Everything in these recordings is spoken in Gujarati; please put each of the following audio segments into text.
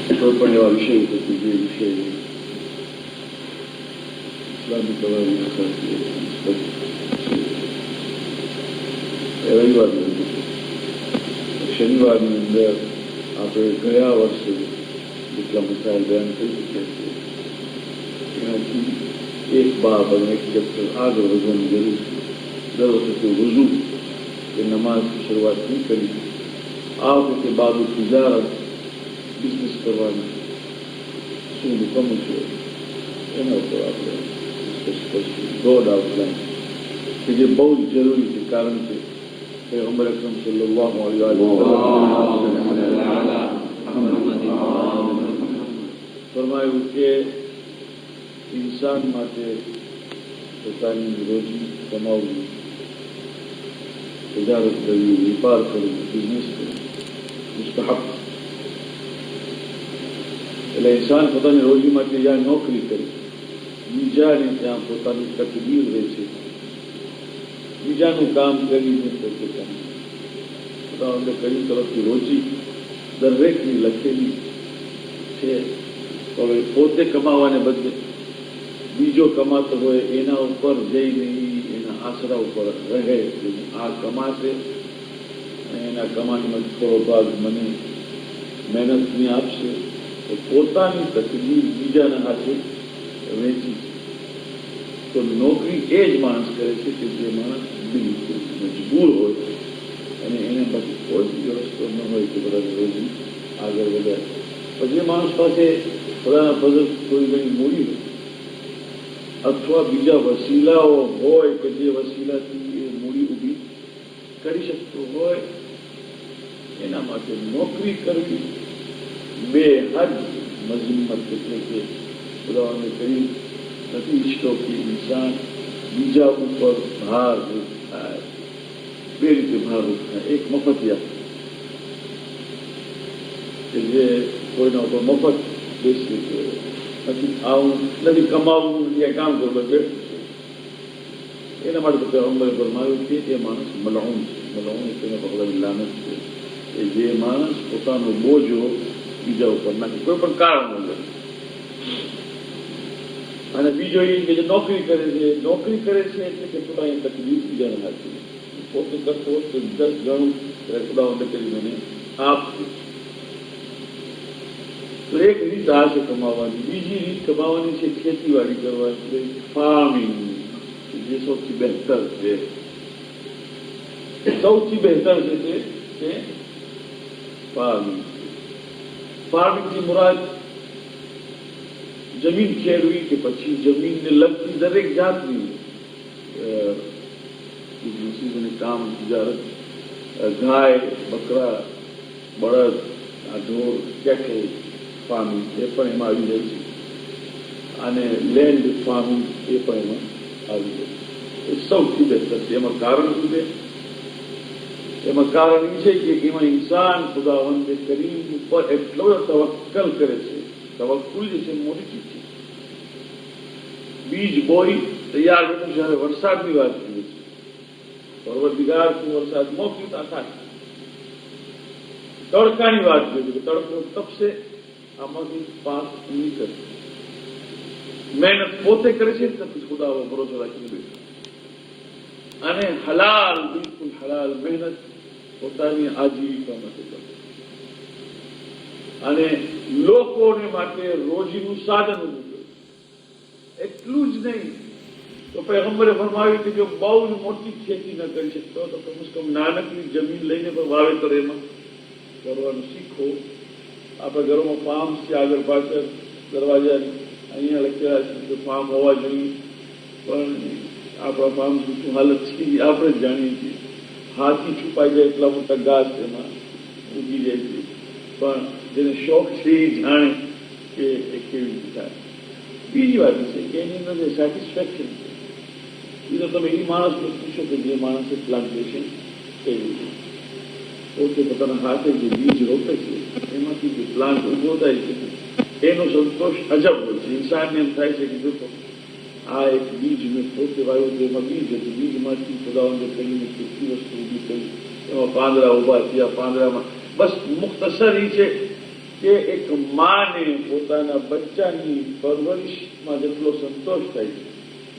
કોઈ પણ એવા વિષય હતી જે વિષય ઇસ્લામિક રવિવારની શનિવારની અંદર આપણે ગયા વર્ષે જેટલા મસાઇલ બયાન કરી ચૂક્યા છીએ એનાથી એક બાબ અને એક ચેપ્ટર આગળ વધવાની જરૂર છે. દર વખતે વઝુ કે નમાઝની શરૂઆત નહીં કરી. આ વખતે બાબુ તિજારત બિઝનેસ કરવાની શું હુકમ છે એના ઉપર આપણે ડિસ્કસ કરશું. બ્રોડ આઉટલાઇન કે જે બહુ જ જરૂરી છે. કારણ કે પૈગંબર અકરમ સલ્લલ્લાહુ અલૈહિ વસલ્લમ ફરમાયું કે ઇન્સાન માટે પોતાની રોજી કમાવવું, તજારત કરવી, વેપાર કરવું, બિઝનેસ કરવું મુસ્તહબ. એટલે ઇન્સાન પોતાની રોજી માટે જ્યાં નોકરી કરે, બીજાને ત્યાં પોતાની તકદીર રહે છે, બીજાનું કામ કરીને પોતે કામ પોતાના કઈ તરફથી રોજી દરેકની લખેલી છે. હવે પોતે કમાવાને બદલે બીજો કમાતો હોય એના ઉપર જઈને એના આશરા ઉપર રહે. આ કમાશે અને એના કમાણીમાં થોડો ભાગ મને મહેનતની આપશે તો પોતાની તકલીફ બીજાના હાથે વેચી છે. તો નોકરી એ જ માણસ કરે છે કે જે માણસ બિલકુલ મજબૂર હોય અને એને પછી કોઈ બીજો રસ્તો ન હોય કે બધાને રોજી આગળ વધારે. પછી જે માણસ પાસે બધાના પદક કોઈ ઘણી મૂડી હોય અથવા બીજા વસીલાઓ હોય કે જે વસીલાથી એ મૂડી ઊભી કરી શકતો હોય, એના માટે નોકરી કરવી બે હદ મજમ્મત એટલે કે ખુદાવંદે કરી નથી ઈચ્છતો કે ઇન્સાન બીજા ઉપર ભારરૂપ થાય. બે રીતે ભારરૂપ થાય. એક મફતિયા કે જે કોઈના ઉપર મફત બેસી નથી આવું નથી કમાવવું યા કામ કરવું બેઠું છે. એના માટે તો પૈગંબરે ફરમાવ્યું કે એ માણસ મલઉન છે. મલઉન તેને પકડવાની લાનત છે કે જે માણસ પોતાનો બોજો બીજા ઉપર નાખે કોઈ પણ કારણ વગર. અને બીજો એ કે જે નોકરી કરે છે, નોકરી કરે છે એટલે કે પોતાની તકલીફ બીજાને નાખી પોતે કરતો તો 10 ગણું ખુદાવંદે કરી મને આપશે. તો એક રીત આ છે કમાવાની. બીજી રીત કમાવાની છે ખેતીવાડી કરવાની, ફાર્મિંગ, જે સૌથી બહેતર છે. સૌથી બહેતર છે તે ફાર્મિંગ. ફાર્મિંગથી મુરાદ જમીન ખેડવી કે પછી જમીનને લગતી દરેક જાતની બિઝનેસીસની કામ, તિજારત, ગાય, બકરા, બળદ, આ ઢોર, કેટલ ફાર્મિંગ એ પણ એમાં આવી જાય છે. અને લેન્ડ ફાર્મિંગ એ પણ એમાં આવી જાય છે. એ સૌથી બહેતર છે. એમાં કારણ શું છે? એમાં કારણ એ છે કે એમાં ઇન્સાન ખુદાવંદે કરીમ ઉપર એટલો તવક્કલ કરે છે. તવક્કુલ જે છે મોટી ચીજ છે. બીજ બોઈ તૈયાર બેઠું છે. હવે વરસાદની વાત કરીએ છીએ. પરવરદિગાર તું વરસાદ મોકલતા થાય. તડકાની વાત કરીએ કે તડકો તપશે, આમાંથી પાક નીકળશે. મહેનત પોતે કરે છે પછી ખુદા ભરોસો રાખીને બેઠો. અને હલાલ, બિલકુલ હલાલ મહેનત પોતાની આજીવિકા માટે કરે. અને લોકોને માટે રોજીનું સાધન ઊભું કરે. એટલું જ નહીં તો પૈગંબરે ફરમાવ્યું કે જો બહુ જ મોટી ખેતી ન કરી શકતો તો કમ સે કમ નાનકડી જમીન લઈને પણ વાવેતર એમાં કરવાનું શીખો. આપણા ઘરોમાં ફાર્મ છે, આગળ પાછળ દરવાજા અહીંયા લખેલા છે કે ફાર્મ હોવા જોઈએ, પણ આપણા ફાર્મની શું હાલત છે આપણે જ જાણીએ છીએ. હાથી છુપાઈ જાય એટલા મોટા ઘાસ એમાં ઉગી જાય છે, પણ જેને શોખ છે એ જાણે કે એ કેવી રીતે થાય. બીજી વાત છે કે એની અંદર જે સેટિસ્ફેક્શન છે એ તો તમે એ માણસને પૂછો કે જે માણસે પ્લાન્ટેશન કર્યું છે, પોતે પોતાના હાથે જે બીજ રોપે છે એમાંથી જે પ્લાન્ટ ઉભો થાય છે એનો સંતોષ અજબ હોય છે. ઇન્સાનને એમ થાય છે કે જો આ એક બીજ મેં પોતે વાવ્યું તો એમાં બીજ હતું, બીજમાંથી ખુદાવંદે કરીને કેટલી વસ્તુ ઊભી કરી, એમાં પાંદડા ઉભા થયા. પાંદડામાં બસ મુખ્તસર એ છે કે એક માને પોતાના બચ્ચાની પરવરિશમાં જેટલો સંતોષ થાય છે,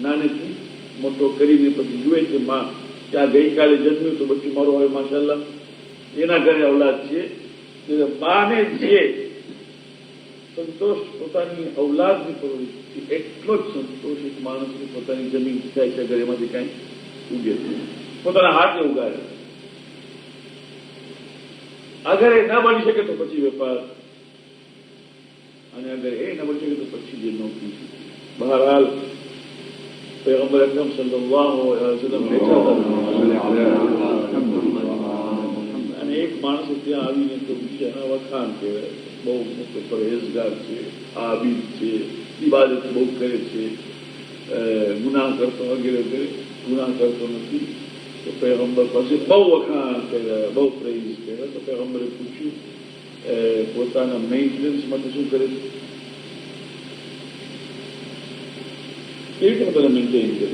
નાનેથી મોટો કરીને પછી જુએ છે માં કે આ ગઈકાલે જન્મ્યું તો બચ્ચું મારું હવે માશાલ્લાહ એના ઘરે અવલાદ છે, માને જે સંતોષ પોતાની અવલાદની પરવરિશથી એટલો જ સંતોષ એક માણસની પોતાની જમીન થાય છે, અગર એમાંથી કાંઈ ઉગે પોતાના હાથે ઉગાડે. અગર એ ન બની શકે તો પછી વેપાર, અને અગર એ ન બની શકે તો પછી જે નોકરી. બહરહાલ પૈગંબર અકરમ સલ્લલ્લાહુ અલૈહિ વસલ્લમ બેઠા હતા અને એક માણસ ત્યાં આવીને તો એના વખાણ કહેવાય, બહુ મોટો પરહેજગાર છે, આબિદ છે, ઇબાદત બહુ કરે છે, ગુનાહ કરતો વગેરે વગેરે, ગુનાહ કરતો નથી. તો પૈગંબર પાસે બહુ વખાણ કર્યા, બહુ પ્રેઝ કર્યા. તો પૈગંબરે પૂછ્યું પોતાના મેન્ટેનન્સ માટે શું કરે છે, કેવી રીતે પોતાને મેન્ટેન કરે?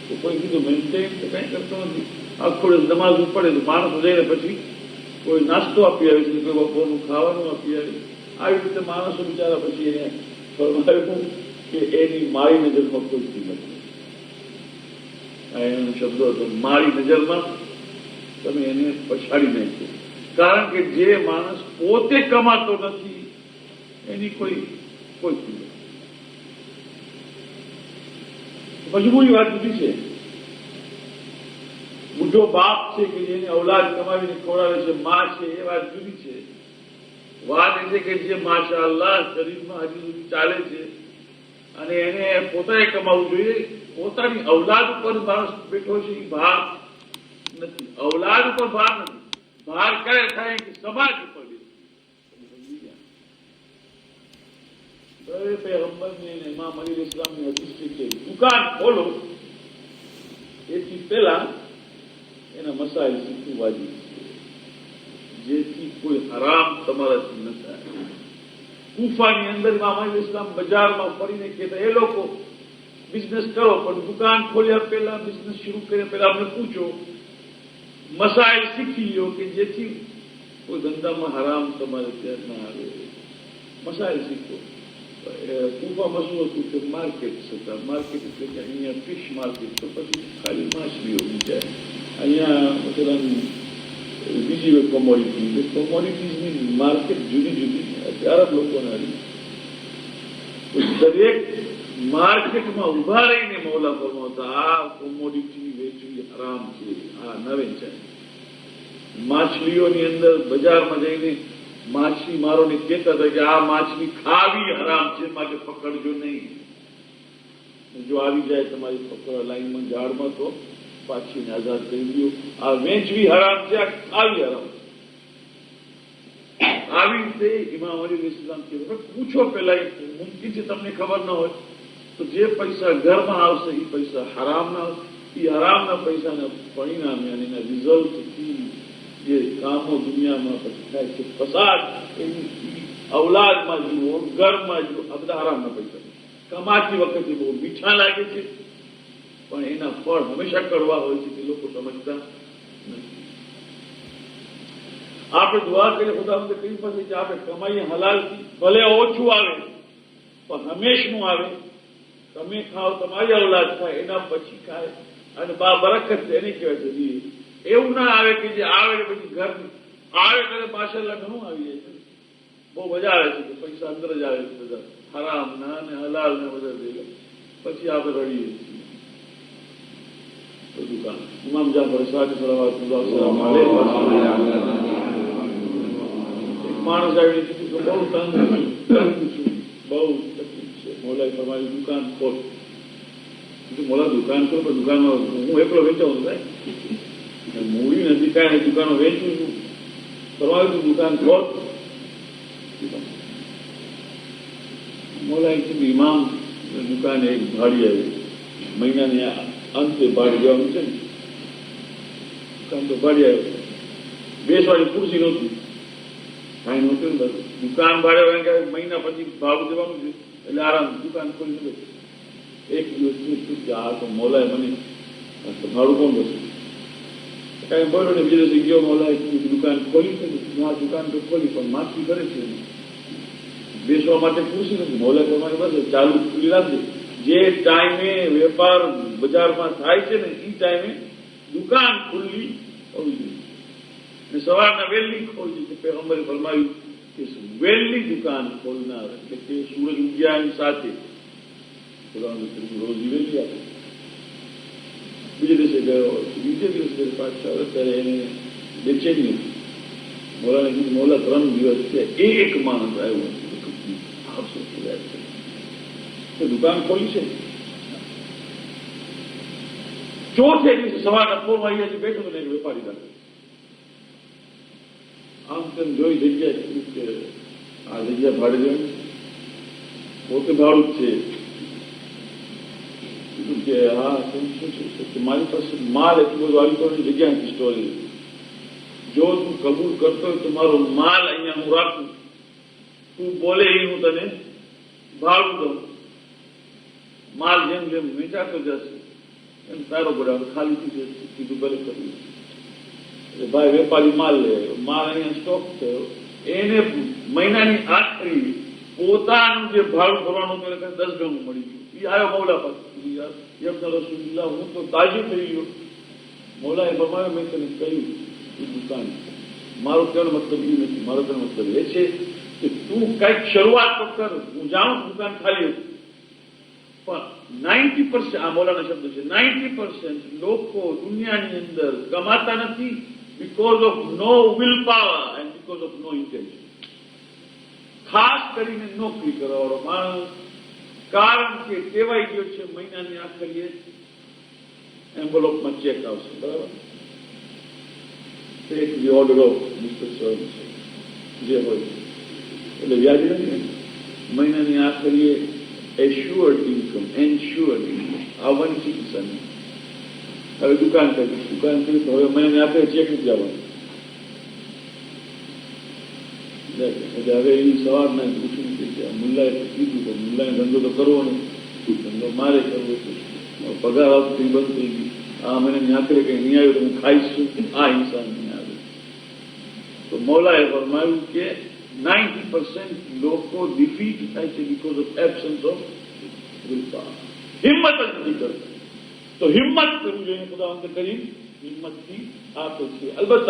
તો કોઈ કીધું મેન્ટેન તો કંઈ કરતો નથી, આખો દિવસ નમાઝ પડે તો માણસો જઈને પછી કોઈ નાસ્તો આપી આવે છે, કોઈ બપોરનું ખાવાનું આપી આવે. આવી રીતે માણસો બિચારા પછી એને ફરમાવ્યું કે એની મારી નજરમાં કોઈ કિંમત નથી. એનો શબ્દો હતો, મારી નજરમાં તમે એને પછાડી નાખ્યો. કારણ કે જે માણસ પોતે કમાતો નથી એની કોઈ કિંમત. મજબૂરી વાત જુદી છે. બુઢો બાપ છે કે જેને અવલાદ કમાવીને ખવડાવે છે, માં છે, એ વાત જુદી છે. વાત એ છે કે જે માશાઅલ્લાહ શરીરમાં હજી સુધી ચાલે છે અને એને પોતાએ કમાવવું જોઈએ. પોતાની અવલાદ ઉપર માણસ બેઠો છે એ ભાર નથી, અવલાદ ઉપર ભાર નથી. ભાર ક્યારે થાય કે સમાજ ઉપર પૈગંબરની અને ઇમામ અલી ઇસ્લામની હદીસ છે, દુકાન ખોલો એથી પહેલા એના મસાઇલ શીખવું વાજિબ છે, જેથી કોઈ હરામ તમારાથી ન થાય. કુફાની અંદર ઇમામ અલી ઇસ્લામ બજારમાં ફરીને કહેતા, એ લોકો બિઝનેસ કરો પણ દુકાન ખોલ્યા પહેલા, બિઝનેસ શરૂ કર્યા પહેલા અમને પૂછો, મસાઇલ શીખી લો કે જેથી કોઈ ધંધામાં હરામ તમારે ત્યાં ના આવે. મસાઇલ શીખો. કુફામાં શું હતું કે માર્કેટ હતા, માર્કેટ એટલે કે અહીંયા ફિશ માર્કેટ, તો પછી ખાલી માછલીઓ જાય. અહીંયા મતલબ બીજી કોમોડિટીઝની માર્કેટ જુદી જુદી અરબ લોકોને આવી. દરેક માર્કેટમાં ઉભા રહીને મૌલા ફરમાવતા, આ કોમોડિટી વેચવી હરામ છે, આ ન વેચાય. માછલીઓની અંદર બજારમાં જઈને માછલી મારોને કહેતા હતા કે આ માછલી ખાવી હરામ છે, માટે પકડજો નહીં. જો આવી જાય તમારી પકડ લાઈનમાં ઝાડમાં તો પાછીને આઝાદ કરી દો. આ વેચવી હરામ છે, આ ખાવી હરામ છે. આવી રીતે ઇમામ અલી ઇસ્લામ કહેવાય. પૂછો પેલા, મુમકિન છે તમને ખબર ન હોય તો જે પૈસા ઘરમાં આવશે એ પૈસા હરામના, એ હરામના પૈસાના પરિણામે અને એના રિઝલ્ટથી જે કામો દુનિયામાં પછી થાય છે, ફસાદ, એની અવલાદમાં જુઓ, ઘરમાં જુઓ, આ બધા હરામના પૈસા. કમાતી વખતે બહુ મીઠા લાગે છે પણ એના ફળ હંમેશા કડવા હોય છે, તે લોકો સમજતા નથી. આપણે દુઆ કરીએ ખુદાવંદે કઈ પાસે કે આપણે કમાઈએ હલાલથી, ભલે ઓછું આવે પણ હંમેશનું આવે. તમે ખાઓ, તમારી અવલાદ થાય, એના પછી ખાય અને બરકત એને કહેવાય છે. એવું ના આવે કે જે આવે પછી ઘર આવે ત્યારે માશાલ્લાહ ઘણું આવી જાય છે, બહુ મજા આવે છે કે પૈસા અંદર જ આવે છે બધા હરામ ના ને હલાલ ને બધા ભેગા, પછી આપણે રડીએ છીએ. દુકાન ઇમામ જાફર સાદિક સલાવતુલ્લાહ અલૈહિ માણસ આવીને કીધું કે બહુ તંગ છું, બહુ તકલીફ છે, મોલાએ તમારી દુકાન ખોલ. મોલા દુકાન ખોલ, પણ દુકાનમાં હું એકલો વેચાવું થાય, મૂડી નથી કાંઈ, દુકાનો વેચું છું, ફરવાયું તું દુકાન ખોલ. મોલાએ કીધું ઇમામ દુકાને એક ભાડી આવી, મહિનાની અંતે ભાડી જવાનું છે ને, દુકાન તો ભાડી આવ્યો, બેસવાની ખુરશી નહોતી, કાંઈ નહોતું ને, બસ દુકાન ભાડે મહિના પછી ભાડું દેવાનું છે એટલે આરામ દુકાન ખોલી દે. એક દિવસ શું કે આ તો મોલાએ મને ભાડું કોણ બસું કાંઈ બોલ્યો ને, બીજે દિવસે ગયો, મોલાએ દુકાન ખોલી છે, આ દુકાન તો ખોલી પણ માછલી કરે છે બેસવા માટે ખુરશી નથી. મૌલા તમારી પાસે ચાલુ ખુલ્લી રાખજે. જે ટાઈમે વેપાર બજારમાં થાય છે ને એ ટાઈમે દુકાન ખુલ્લી હોવી જોઈએ. ને સવારના વહેલી ખોલવી છે. પેગમ્બરે ફરમાવ્યું કે વહેલી દુકાન ખોલનાર એટલે કે સૂરજ ઉગ્યાની સાથે રોજી વહેલી આપે. બીજે દિવસે ગયો, બીજે દિવસે પાછા અત્યારે એને બેચેની હતી. મોલાને કીધું મોલા 3 દિવસ છે એક માણસ આવ્યો નથી. દુકાન ખોલી છે. ચોથે દિવસે સવારના 4 વાગ્યાથી બેઠો ને એક વેપારી રાખે. આમ તેમ જોઈ જગ્યા કે આ જગ્યા ભાડે દેવાની, પોતે ભાડું જ છે કે હા શું છે મારી પાસે માલ એટલું બધું આવી તો જગ્યા નથી સ્ટોરેજ. જો તું કબૂલ કરતો હોય તો મારો માલ અહીંયા હું રાખું, તું બોલે એ હું તને ભાડું દઉં. માલ જેમ જેમ વેચાતો જશે એમ તારો બધા ખાલી થઈ જશે. કીધું ભલે કર્યું. એટલે ભાઈ વેપારી માલ લે, માલ અહીંયા સ્ટોક થયો, એને મહિનાની આખરી પોતાનું જે ભાડું ભરવાનું હતું એટલે 10 ગણું મળી ગયું. એ આવ્યો મૌલા પાસે, રસુલ્લાહ હું તો તાજી થઈ ગયો. મૌલાએ ફરમાવ્યું મેં તને કહ્યું એ દુકાન. મારો કહેવાનો મતલબ એ નથી. મારો કહેવાનો મતલબ એ છે કે તું કઈક શરૂઆત તો કર. હું જાણું દુકાન ખાલી હતી પણ 90% આ મૌલાના શબ્દ છે 90% લોકો દુનિયાની અંદર કમાતા નથી because of no willpower and because of no intention. ખાસ કરીને નોકરી કરવાવાળો માણસ કારણ કે ટેવાઈ ગયો છે મહિનાની આખરીએ એન્વેલોપમાં ચેક આવશે, બરાબર, take the order of mister service જે હોય એટલે વ્યાજ નથી. મહિનાની આખરીએ એશ્યોર્ડ ઇન્કમ, એન્શ્યોર્ડ ઇન્કમ આવવાની છે કિસ્સાની. હવે દુકાન કરી તો હવે મહિનાની આખરે ચેક નથી આવવાનું. એટલે હવે એની સવારના પૂછ્યું કે મુલ્લાએ કીધું તો મુલ્લાને ધંધો તો કરવો નહીં, ધંધો મારે કરવો છે, પગાર આવતી બંધ થઈ ગઈ, આ મહિનાની આખરે કઈ નહીં આવ્યું તો હું ખાઈશ શું, આ ઇન્સાન નહીં આવે. તો મૌલાએ ફરમાવ્યું કે 90% લોકો ડિફીટ થાય છે because of absence of willpower. હિંમત જ નથી કરતા. તો હિંમત કરવું જોઈએ. ખુદાવંદ કરી હિંમતથી આપે છે. અલબત્ત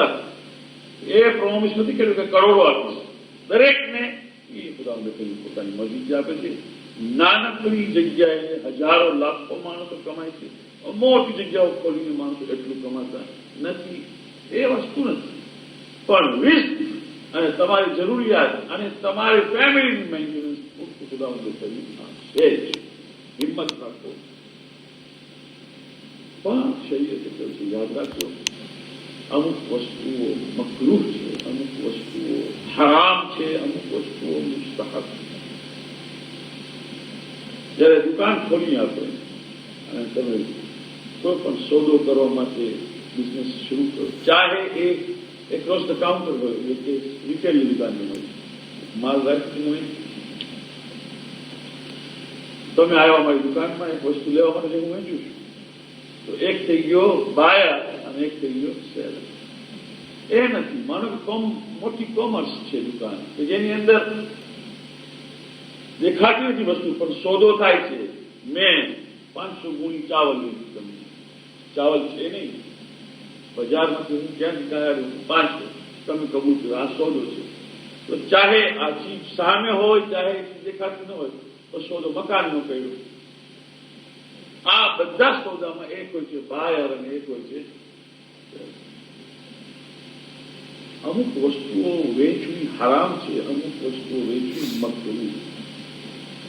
એ પ્રોમિસ નથી કર્યું કે કરોડો આપીશ. દરેકને એ ખુદાવંદ કરી પોતાની મરજી આપે છે. નાનકડી જગ્યાએ હજારો લાખો માણસો કમાય છે. મોટી જગ્યાઓ ખોલીને માણસો એટલું કમાતા નથી. એ વસ્તુ નથી. પણ રિસ્ક અને તમારી જરૂરિયાત અને તમારી ફેમિલીની મેન્ટેનન્સ ખુદાવંદ કરી છે. હિંમત રાખો. પણ શરીયતે કહ્યું છે યાદ રાખજો અમુક વસ્તુઓ મકરૂહ છે, અમુક વસ્તુઓ હરામ છે, અમુક વસ્તુઓ મુસ્તહબ છે. જયારે દુકાન ખોલી આપે અને તમે કોઈ પણ સોદો કરવા માટે બિઝનેસ શરૂ કરો, ચાહે એ એક્રોસ ધ કાઉન્ટર હોય એટલે રિટેલની દુકાનની હોય, માલ રાખતી હોય, તમે આવ્યા મારી દુકાનમાં એક વસ્તુ લેવા માટે હું વેચું છું, તો એક થઈ ગયો બાયર અને એક થઈ ગયો સેલર. એ નથી. માનો કે મોટી કોમર્સ છે દુકાન કે જેની અંદર દેખાતી નથી વસ્તુ પણ સોદો થાય છે. મેં 500 ગુણી ચાવલ લીધું, તમને ચાવલ છે નહીં, બજારમાંથી હું ક્યાં નીકળ્યું 500, તમે કબૂલ કરો આ સોદો છે. તો ચાહે આ ચીજ સામે હોય ચાહે દેખાતી ન હોય તો સોદો મકાનનો કર્યો. આ બધા સોદામાં એક હોય છે બાયર અને એક હોય છે. અમુક વસ્તુઓ વેચવી હરામ છે, અમુક વસ્તુઓ વેચવી મકરૂહ.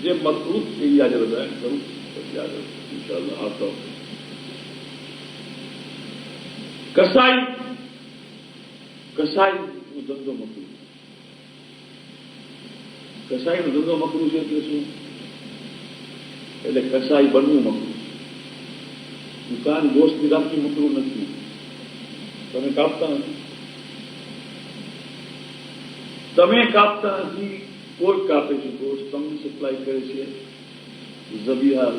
જે મકરૂહ છે એ આજે બધાને કરું પછી આગળ ઇન્શાઅલ્લાહ આવતો. કસાઈનો ધંધો મકરૂહ. કસાઈનો ધંધો મકરૂહ છે એટલે શું? એટલે કસાઈ બનવું મકરૂહ. દુકાન ગોશ્તની રાખવી મકરૂહ નથી. તમે કાપતા નથી, તમે કાપતા નથી, કોઈ કાપે છે ગોશ્ત, તમને સપ્લાય કરે છે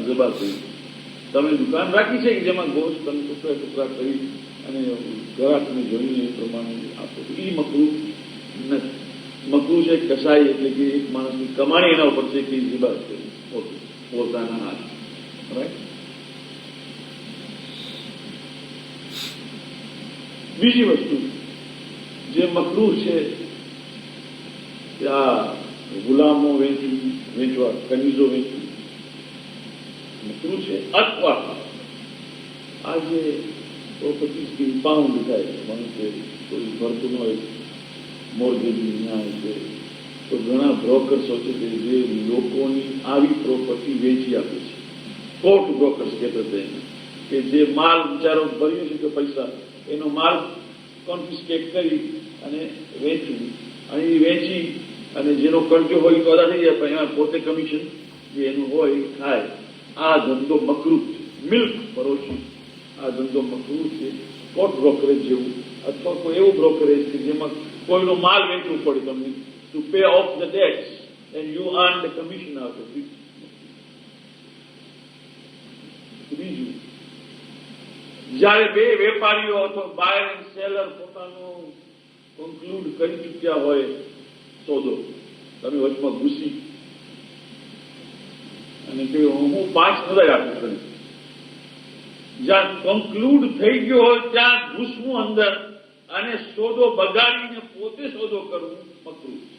જબા કરી. તમે દુકાન રાખી છે કે જેમાં ગોશ્ત તમે ટુકડા ટુકડા કરી અને ગ્રાહકને જોઈને એ પ્રમાણે આપો, એ મકરૂહ નથી. મકરૂ છે કસાઈ, એટલે કે એક માણસની કમાણી એના ઉપર છે કે રિબા છે પોતાના હાથ. રાઈટ. બીજી વસ્તુ જે મકરૂ છે કે આ ગુલામો વેચવા, કનીઝો વેચવી મકરૂ છે. અથવા આજે પ્રોપર્ટીઝ ઇમ્પાઉન્ડ થાય, માણસ કોઈ ભરતું હોય મોર્ગેજની ન્યાય છે, તો ઘણા બ્રોકર્સો છે કે જે લોકોની આવી પ્રોપર્ટી વેચી આપે છે. કોર્ટ બ્રોકર્સ કહેતા હતા કે જે માલ બિચારો ભર્યો છે કે પૈસા, એનો માલ કોન્ફિસ્કેટ કરી અને વેચવું, અને એ વેચી અને જેનો કરજો હોય તો અદા થઈ જાય, પણ એમાં પોતે કમિશન જે એનું હોય એ થાય. આ ધંધો મકરૂ છે. મિલ્ક પરોશી, આ ધંધો મકરૂ છે. કોર્ટ બ્રોકરેજ જેવું, અથવા કોઈ એવું બ્રોકરેજ કે જેમાં કોઈનો માલ વેચવું પડે તમને to pay of the dates and you earn the commission out of it. ત્રીજું, જયારે બે વેપારીઓ અથવા બાયર એન્ડ સેલર પોતાનું કન્ક્લુડ કરી ચૂક્યા હોય સોદો, તમે વચમાં ઘૂસી અને કહ્યું હું 5 હજાર આપીશ તને. જ્યાં કન્ક્લુડ થઈ ગયો હોય ત્યાં ઘૂસવું અંદર અને સોદો બગાડીને પોતે સોદો કરવું મકરૂ છે.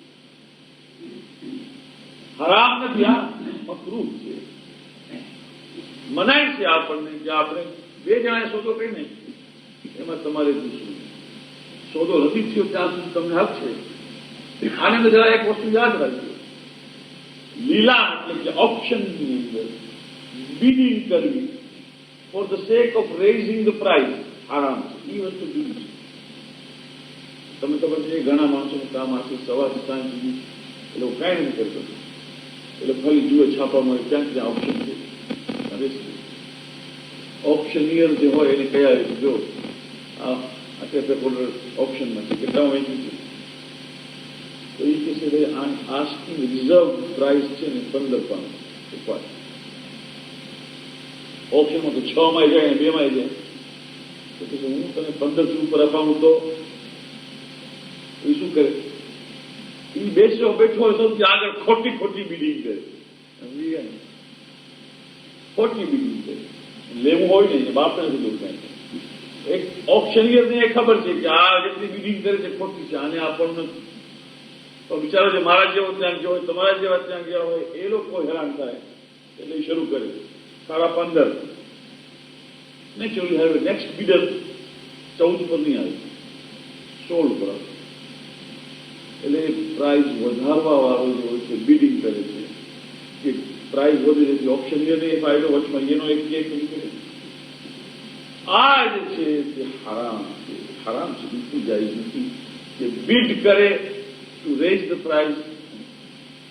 હરામ નથી, આ મકરૂ છે. મનાય છે આપણને કે આપણે 2 જણાએ સોદો કરી નાખ્યો, એમાં તમારે ઘૂસવું. સોદો નથી થયો ત્યાં સુધી તમને હક છે. આને અંદર જરા એક વસ્તુ યાદ રાખજો, લીલામ એટલે કે ઓપ્શનની અંદર બિડિંગ કરવી for the sake of raising the price હરામ છે. એ વસ્તુ જુદી છે. તમને ખબર છે ઘણા માણસોનું કામ આખી સવારથી સાંજ સુધી એટલે હું કાંઈ નથી કરતો, એટલે ખાલી જુએ છાપામાં ક્યાંક ત્યાં ઓપ્શન છે. ઓપ્શનિયર જે હોય એને કયા જો આ ઓપ્શનમાં છે કેટલામાં વેચી છે, તો એ કે છે આસ્કિંગ રિઝર્વ પ્રાઇસ છે ને 15 પાઉન્ડ. ઓપ્શનમાં તો 6 માં જાય 2 માં જાય, તો કે હું તને 15 ઉપર અપાવું તો એ શું કરે? એ બેઠો હોય સૌથી આગળ ખોટી બિડિંગ કરે, ખોટી બિડિંગ કરે. લેવું હોય ને બાપને બધું કાંઈ. એક ઓપ્શનિયરને એ ખબર છે કે આ જેટલી બિડિંગ કરે છે ખોટી છે, આને આપણને તો બિચારો જે મારા જેવો ત્યાં ગયો હોય, તમારા જેવા ત્યાં ગયા હોય, એ લોકો હેરાન થાય એટલે એ શરૂ કરે 15.5. નેચરલી હવે નેક્સ્ટ બિડર 14 પર નહીં આવે, 16 પર આવે. એટલે પ્રાઇઝ વધારવા વાળો જે હોય છે બિડિંગ કરે છે કે પ્રાઇઝ વધી રહી છે. ઓપ્શનિયરને એ ફાયદો વચમાં એનો એક નીકળે. આ જે છે તે હરામ છે, હરામ છે, બિલકુલ જાયઝ નથી કે બિડ કરે ટુ રેઝ ધ પ્રાઇઝ.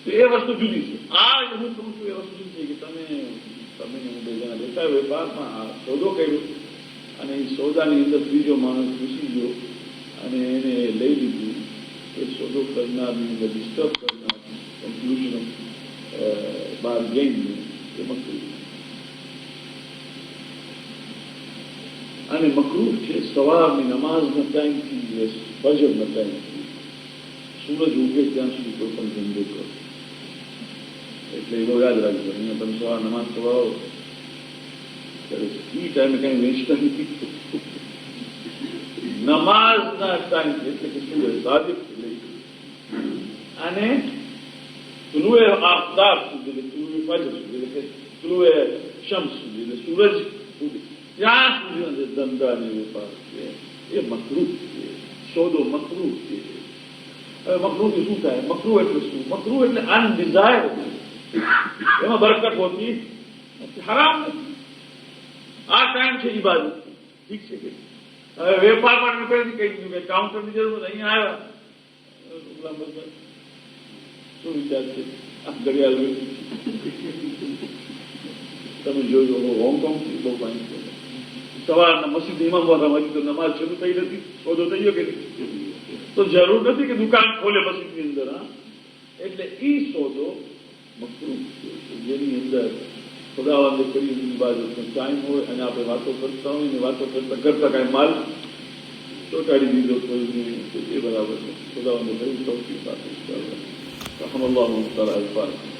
તો એ વસ્તુ જુદી છે. આ હું કહું છું એ વસ્તુ જુદી છે કે તમે હું 2 જણા બેઠા વેપારમાં આ સોદો કર્યો અને એ સોદાની અંદર ત્રીજો માણસ ઘૂસી ગયો અને એને લઈ લીધું. એ સોદો કરનારની અંદર ડિસ્ટર્બ કરનાર કન્ક્લુઝન બહાર ગઈને એ મકરૂ. અને મકરૂ છે સવારની નમાઝના ટાઈમથી ફજરના ટાઈમથી સૂરજ ઉગે ત્યાં સુધી કોઈ પણ ધંધો કરો. એટલે એ યાદ રાખજો, અહીંયા તમે સવાર નમાઝ પઢાવો ત્યારે એ ટાઈમે કઈ વેચતા નથી. નમાઝના ટાઈમ એટલે કે સૂરજ સાદિક લઈ અને તુલુએ આફતાબ સુધી, એટલે તુલુએ ફજર સુધી, એટલે કે તુલુએ શમ્સ સુધી, એટલે સૂરજ સુધી ત્યાં સુધી ધંધા અને વેપાર છે એ મકરૂ છે. સોદો મકરૂ છે. હવે મકરૂથી શું થાય? મકરૂ એટલે શું? મકરૂ એટલે અનડિઝાયર, એમાં બરકત હોતી હરામ નથી. આ ટાઈમ છે ઇબાદત, ઠીક છે કે હવે વેપાર પણ પહેલેથી કહી દીધું કે કાઉન્ટરની જરૂર નથી. અહીંયા આવ્યા શું વિચાર છે? આ ઘડિયાળ તમે જોજો હોંગકોંગથી બહુ પાણી છે. સવારના મસ્જિદ ઇમામ તો નમાઝ શરૂ થઈ નથી, સોદો થઈ ગયો કે તો જરૂર નથી કે દુકાન ખોલે મસ્જિદની અંદર. હા, એટલે ઈ સોદો મકરૂ છે જેની અંદર ખુદાવંદે કરી બાજુ ટાઈમ હોય અને આપણે વાતો કરતા હોય ને વાતો કરતા કાંઈ માલ ચોંટાડી દીધો તો એ બરાબર છે. ખુદાવંદે કહ્યું તૌફીક આપે. રહમલ્લાહુ તઆલા અલ-ફાતિહ.